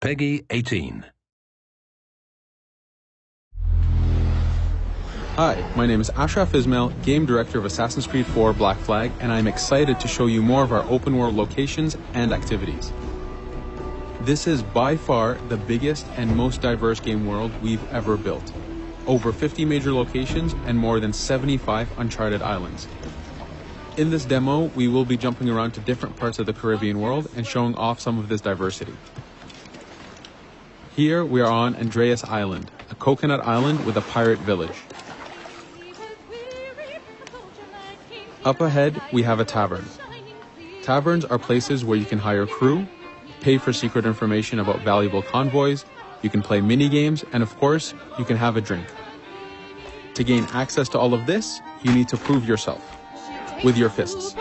PEGI 18. Hi, my name is Ashraf Ismail, Game Director of Assassin's Creed 4 Black Flag, and I'm excited to show you more of our open world locations and activities. This is by far the biggest and most diverse game world we've ever built. Over 50 major locations and more than 75 uncharted islands. In this demo, we will be jumping around to different parts of the Caribbean world and showing off some of this diversity. Here we are on Andreas Island, a coconut island with a pirate village. Up ahead, we have a tavern. Taverns are places where you can hire crew, pay for secret information about valuable convoys, you can play mini-games, and of course, you can have a drink. To gain access to all of this, you need to prove yourself with your fists.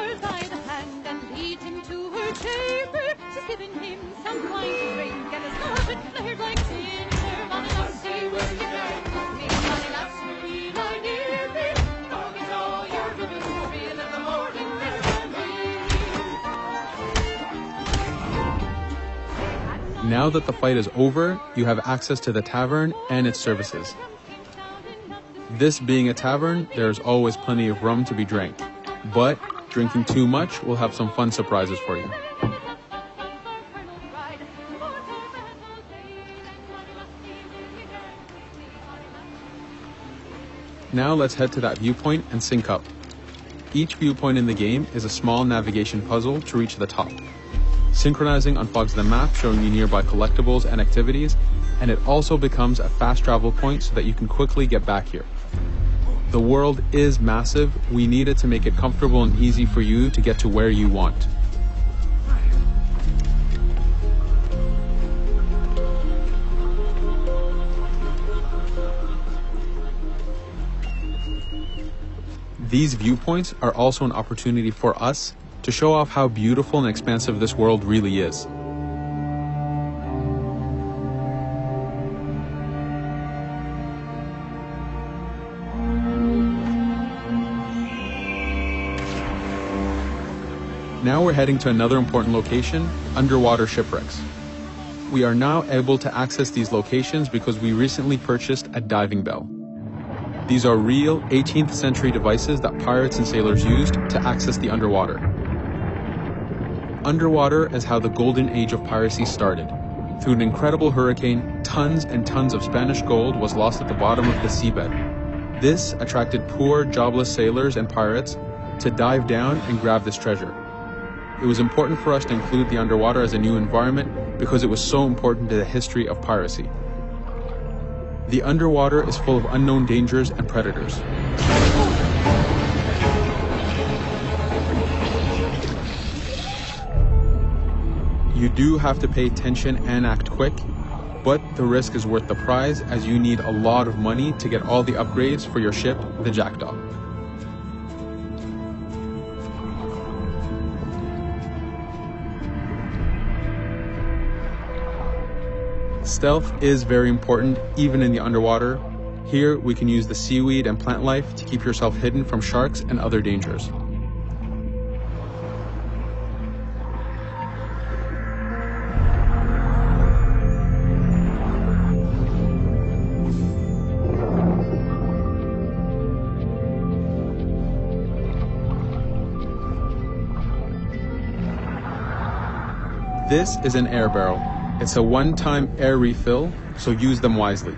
Now that the fight is over, you have access to the tavern and its services. This being a tavern, there's always plenty of rum to be drank, but drinking too much will have some fun surprises for you. Now let's head to that viewpoint and sync up. Each viewpoint in the game is a small navigation puzzle to reach the top. Synchronizing unfogs the map, showing you nearby collectibles and activities, and it also becomes a fast travel point so that you can quickly get back here. The world is massive. We need it to make it comfortable and easy for you to get to where you want. These viewpoints are also an opportunity for us to show off how beautiful and expansive this world really is. Now we're heading to another important location, underwater shipwrecks. We are now able to access these locations because we recently purchased a diving bell. These are real 18th century devices that pirates and sailors used to access the underwater. Underwater is how the golden age of piracy started. Through an incredible hurricane, tons and tons of Spanish gold was lost at the bottom of the seabed. This attracted poor, jobless sailors and pirates to dive down and grab this treasure. It was important for us to include the underwater as a new environment because it was so important to the history of piracy. The underwater is full of unknown dangers and predators. You do have to pay attention and act quick, but the risk is worth the prize as you need a lot of money to get all the upgrades for your ship, the Jackdaw. Stealth is very important even in the underwater. Here we can use the seaweed and plant life to keep yourself hidden from sharks and other dangers. This is an air barrel. It's a one-time air refill, so use them wisely.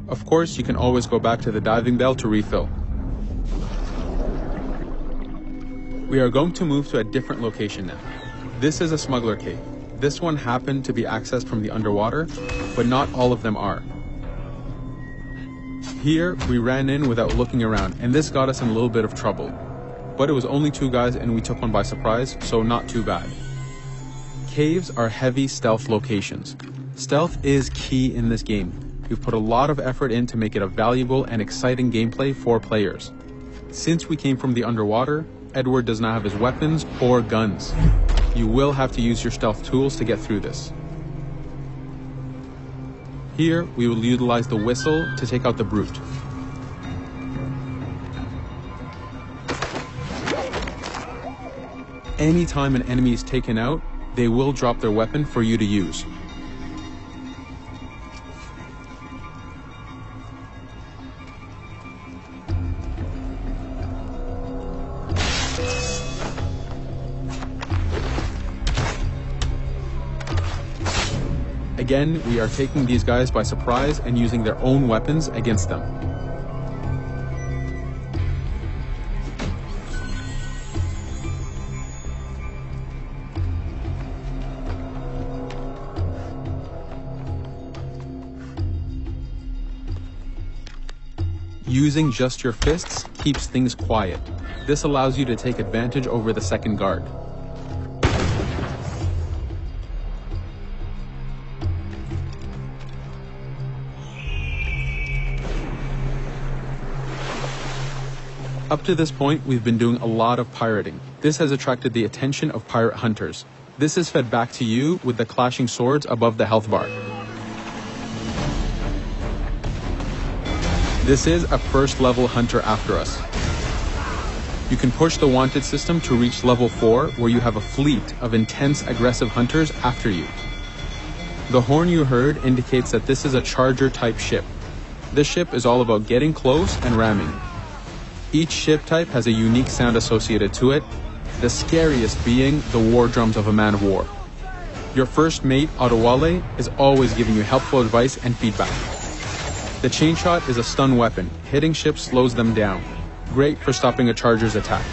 Of course, you can always go back to the diving bell to refill. We are going to move to a different location now. This is a smuggler cave. This one happened to be accessed from the underwater, but not all of them are. Here, we ran in without looking around, and this got us in a little bit of trouble. But it was only 2 guys and we took one by surprise, so not too bad. Caves are heavy stealth locations. Stealth is key in this game. We've put a lot of effort in to make it a valuable and exciting gameplay for players. Since we came from the underwater, Edward does not have his weapons or guns. You will have to use your stealth tools to get through this. Here, we will utilize the whistle to take out the brute. Anytime an enemy is taken out, they will drop their weapon for you to use. Again, we are taking these guys by surprise and using their own weapons against them. Using just your fists keeps things quiet. This allows you to take advantage over the second guard. Up to this point, we've been doing a lot of pirating. This has attracted the attention of pirate hunters. This is fed back to you with the clashing swords above the health bar. This is a first level hunter after us. You can push the wanted system to reach level 4, where you have a fleet of intense aggressive hunters after you. The horn you heard indicates that this is a charger type ship. This ship is all about getting close and ramming. Each ship type has a unique sound associated to it, the scariest being the war drums of a man of war. Your first mate, Adewale, is always giving you helpful advice and feedback. The chain shot is a stun weapon. Hitting ships slows them down. Great for stopping a charger's attack.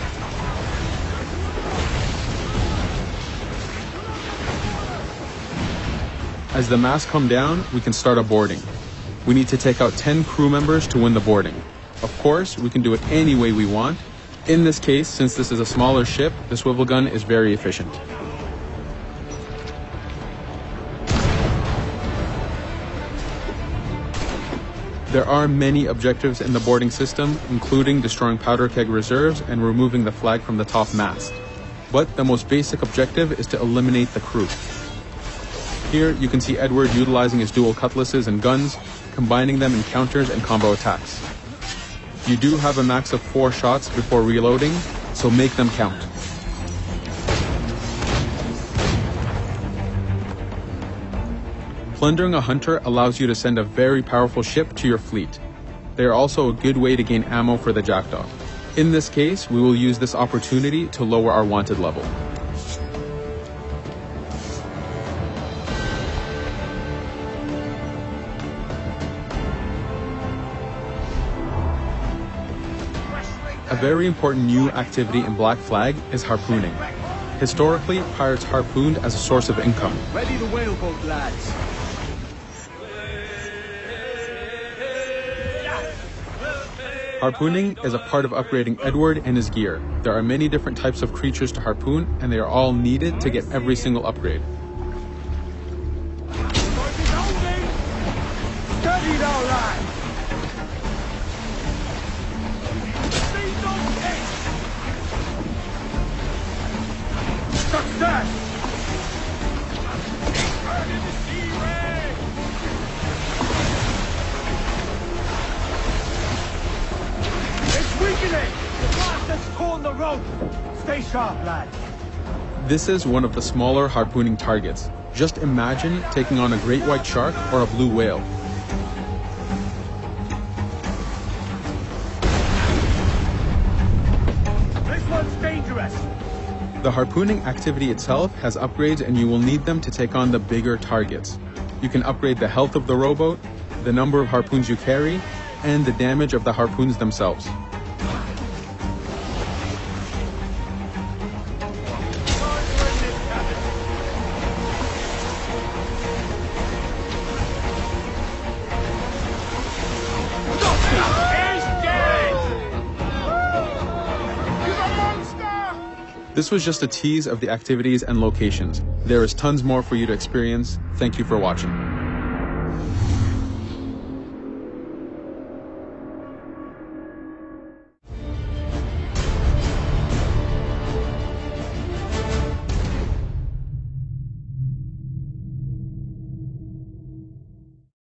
As the masts come down, we can start a boarding. We need to take out 10 crew members to win the boarding. Of course, we can do it any way we want. In this case, since this is a smaller ship, the swivel gun is very efficient. There are many objectives in the boarding system, including destroying powder keg reserves and removing the flag from the top mast. But the most basic objective is to eliminate the crew. Here you can see Edward utilizing his dual cutlasses and guns, combining them in counters and combo attacks. You do have a max of 4 shots before reloading, so make them count. Plundering a hunter allows you to send a very powerful ship to your fleet. They are also a good way to gain ammo for the Jackdaw. In this case, we will use this opportunity to lower our wanted level. A very important new activity in Black Flag is harpooning. Historically, pirates harpooned as a source of income. Ready the whaleboat, lads. Harpooning is a part of upgrading Edward and his gear. There are many different types of creatures to harpoon, and they are all needed to get every single upgrade. Steady now, lad. Success! The rope. Stay sharp, lad. This is one of the smaller harpooning targets. Just imagine taking on a great white shark or a blue whale. This one's dangerous. The harpooning activity itself has upgrades, and you will need them to take on the bigger targets. You can upgrade the health of the rowboat, the number of harpoons you carry, and the damage of the harpoons themselves. This was just a tease of the activities and locations. There is tons more for you to experience. Thank you for watching.